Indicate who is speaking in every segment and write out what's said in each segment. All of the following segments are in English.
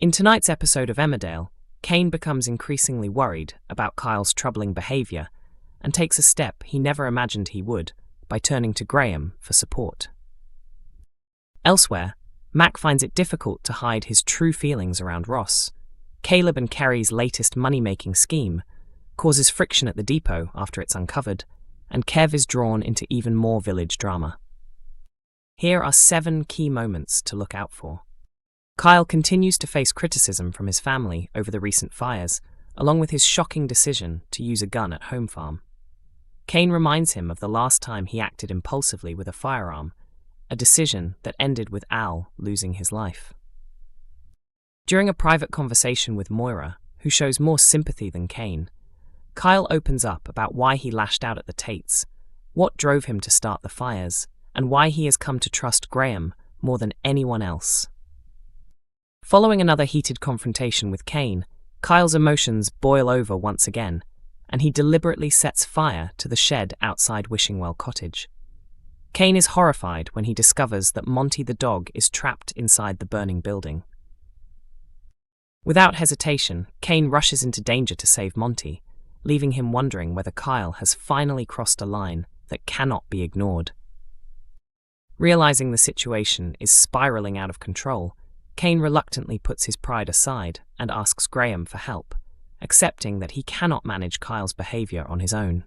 Speaker 1: In tonight's episode of Emmerdale, Cain becomes increasingly worried about Kyle's troubling behaviour and takes a step he never imagined he would by turning to Graham for support. Elsewhere, Mack finds it difficult to hide his true feelings around Ross. Caleb and Kerry's latest money-making scheme causes friction at the depot after it's uncovered, and Kev is drawn into even more village drama. Here are 7 key moments to look out for. Kyle continues to face criticism from his family over the recent fires, along with his shocking decision to use a gun at home farm. Cain reminds him of the last time he acted impulsively with a firearm, a decision that ended with Al losing his life. During a private conversation with Moira, who shows more sympathy than Cain, Kyle opens up about why he lashed out at the Tates, what drove him to start the fires, and why he has come to trust Graham more than anyone else. Following another heated confrontation with Cain, Kyle's emotions boil over once again, and he deliberately sets fire to the shed outside Wishingwell Cottage. Cain is horrified when he discovers that Monty the dog is trapped inside the burning building. Without hesitation, Cain rushes into danger to save Monty, leaving him wondering whether Kyle has finally crossed a line that cannot be ignored. Realizing the situation is spiraling out of control, Cain reluctantly puts his pride aside and asks Graham for help, accepting that he cannot manage Kyle's behaviour on his own.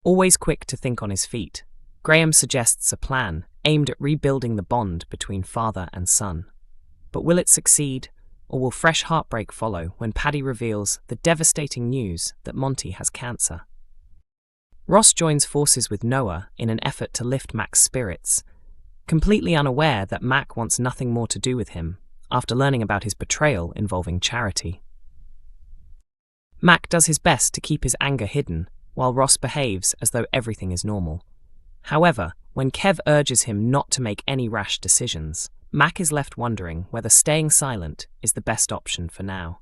Speaker 1: Always quick to think on his feet, Graham suggests a plan aimed at rebuilding the bond between father and son. But will it succeed, or will fresh heartbreak follow when Paddy reveals the devastating news that Monty has cancer? Ross joins forces with Noah in an effort to lift Mack's spirits, completely unaware that Mack wants nothing more to do with him after learning about his betrayal involving Charity. Mack does his best to keep his anger hidden, while Ross behaves as though everything is normal. However, when Kev urges him not to make any rash decisions, Mack is left wondering whether staying silent is the best option for now.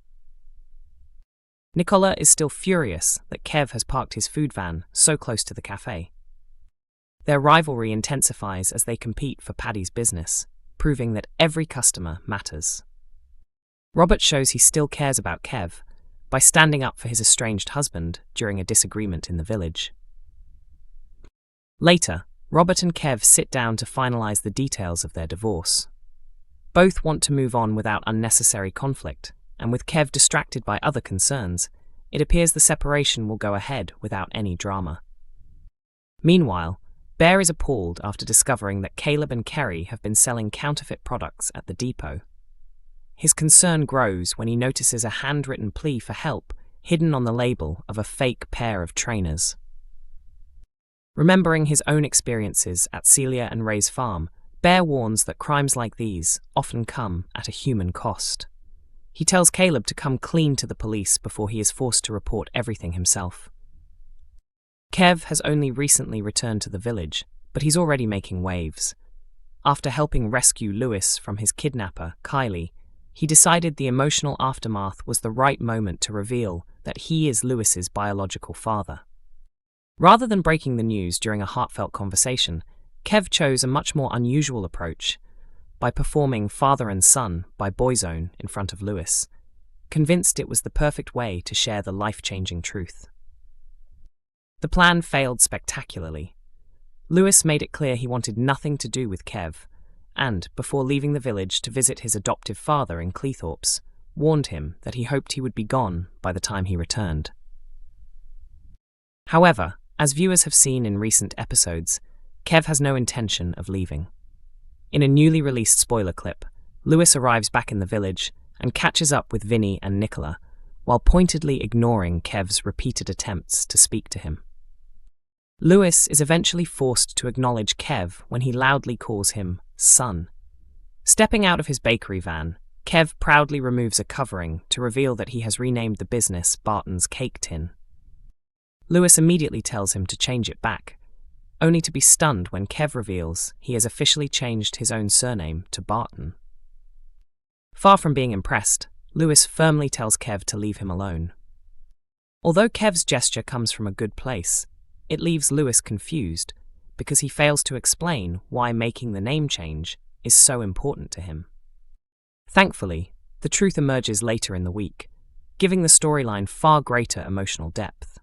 Speaker 1: Nicola is still furious that Kev has parked his food van so close to the cafe. Their rivalry intensifies as they compete for Paddy's business, proving that every customer matters. Robert shows he still cares about Kev by standing up for his estranged husband during a disagreement in the village. Later, Robert and Kev sit down to finalise the details of their divorce. Both want to move on without unnecessary conflict, and with Kev distracted by other concerns, it appears the separation will go ahead without any drama. Meanwhile, Bear is appalled after discovering that Caleb and Kerry have been selling counterfeit products at the depot. His concern grows when he notices a handwritten plea for help hidden on the label of a fake pair of trainers. Remembering his own experiences at Celia and Ray's farm, Bear warns that crimes like these often come at a human cost. He tells Caleb to come clean to the police before he is forced to report everything himself. Kev has only recently returned to the village, but he's already making waves. After helping rescue Lewis from his kidnapper, Kylie, he decided the emotional aftermath was the right moment to reveal that he is Lewis's biological father. Rather than breaking the news during a heartfelt conversation, Kev chose a much more unusual approach by performing father and son by Boyzone in front of Lewis, convinced it was the perfect way to share the life-changing truth. The plan failed spectacularly. Lewis made it clear he wanted nothing to do with Kev, and, before leaving the village to visit his adoptive father in Cleethorpes, warned him that he hoped he would be gone by the time he returned. However, as viewers have seen in recent episodes, Kev has no intention of leaving. In a newly released spoiler clip, Lewis arrives back in the village and catches up with Vinny and Nicola, while pointedly ignoring Kev's repeated attempts to speak to him. Lewis is eventually forced to acknowledge Kev when he loudly calls him son. Stepping out of his bakery van, Kev proudly removes a covering to reveal that he has renamed the business Barton's Cake Tin. Lewis immediately tells him to change it back, only to be stunned when Kev reveals he has officially changed his own surname to Barton. Far from being impressed, Lewis firmly tells Kev to leave him alone. Although Kev's gesture comes from a good place, it leaves Lewis confused because he fails to explain why making the name change is so important to him. Thankfully, The truth emerges later in the week, giving the storyline far greater emotional depth.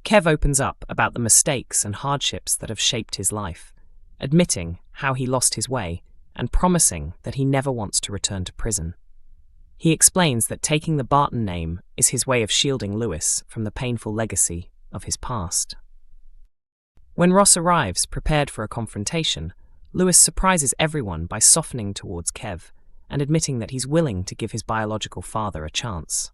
Speaker 1: Kev opens up about the mistakes and hardships that have shaped his life, admitting how he lost his way and promising that he never wants to return to prison. He explains that taking the Barton name is his way of shielding Lewis from the painful legacy of his past. When Ross arrives, prepared for a confrontation, Lewis surprises everyone by softening towards Kev and admitting that he's willing to give his biological father a chance.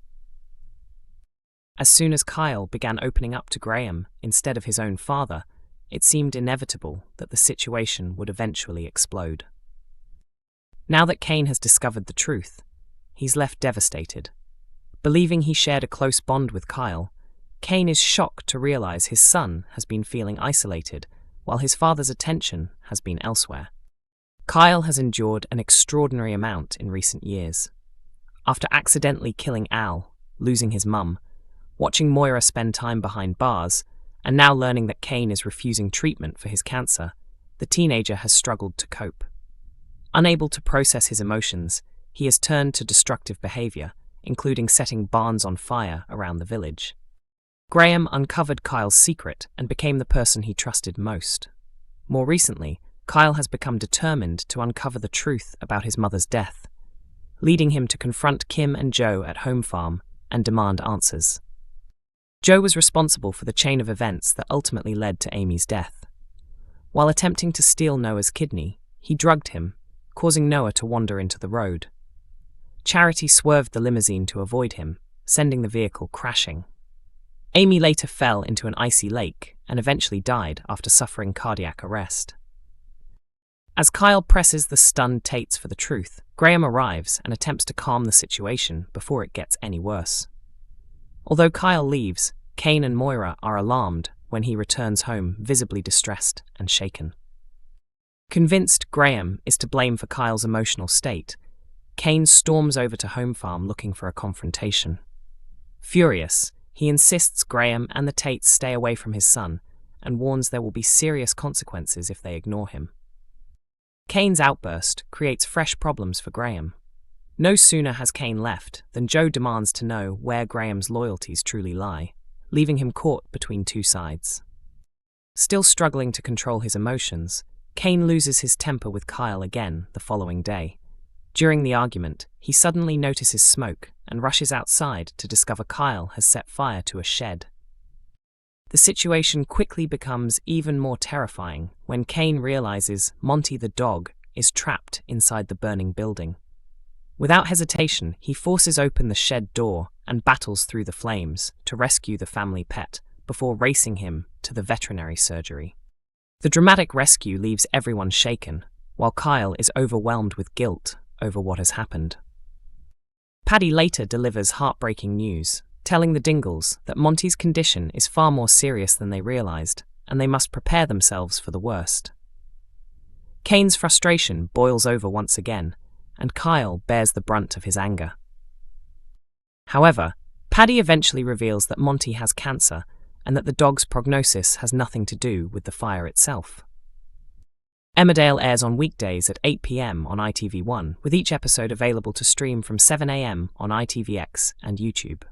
Speaker 1: As soon as Kyle began opening up to Graham instead of his own father, it seemed inevitable that the situation would eventually explode. Now that Cain has discovered the truth, he's left devastated. Believing he shared a close bond with Kyle, Cain is shocked to realize his son has been feeling isolated while his father's attention has been elsewhere. Kyle has endured an extraordinary amount in recent years. After accidentally killing Al, losing his mum, watching Moira spend time behind bars, and now learning that Cain is refusing treatment for his cancer, the teenager has struggled to cope. Unable to process his emotions, he has turned to destructive behaviour, including setting barns on fire around the village. Graham uncovered Kyle's secret and became the person he trusted most. More recently, Kyle has become determined to uncover the truth about his mother's death, leading him to confront Kim and Joe at Home Farm and demand answers. Joe was responsible for the chain of events that ultimately led to Amy's death. While attempting to steal Noah's kidney, he drugged him, causing Noah to wander into the road. Charity swerved the limousine to avoid him, sending the vehicle crashing. Amy later fell into an icy lake and eventually died after suffering cardiac arrest. As Kyle presses the stunned Tates for the truth, Graham arrives and attempts to calm the situation before it gets any worse. Although Kyle leaves, Cain and Moira are alarmed when he returns home visibly distressed and shaken. Convinced Graham is to blame for Kyle's emotional state, Cain storms over to Home Farm looking for a confrontation. Furious, he insists Graham and the Tates stay away from his son and warns there will be serious consequences if they ignore him. Cain's outburst creates fresh problems for Graham. No sooner has Cain left than Joe demands to know where Graham's loyalties truly lie, leaving him caught between two sides. Still struggling to control his emotions, Cain loses his temper with Kyle again the following day. During the argument, he suddenly notices smoke and rushes outside to discover Kyle has set fire to a shed. The situation quickly becomes even more terrifying when Cain realizes Monty the dog is trapped inside the burning building. Without hesitation, he forces open the shed door and battles through the flames to rescue the family pet before racing him to the veterinary surgery. The dramatic rescue leaves everyone shaken, while Kyle is overwhelmed with guilt over what has happened. Paddy later delivers heartbreaking news, telling the Dingles that Monty's condition is far more serious than they realized, and they must prepare themselves for the worst. Cain's frustration boils over once again, and Kyle bears the brunt of his anger. However, Paddy eventually reveals that Monty has cancer and that the dog's prognosis has nothing to do with the fire itself. Emmerdale airs on weekdays at 8 p.m. on ITV1, with each episode available to stream from 7 a.m. on ITVX and YouTube.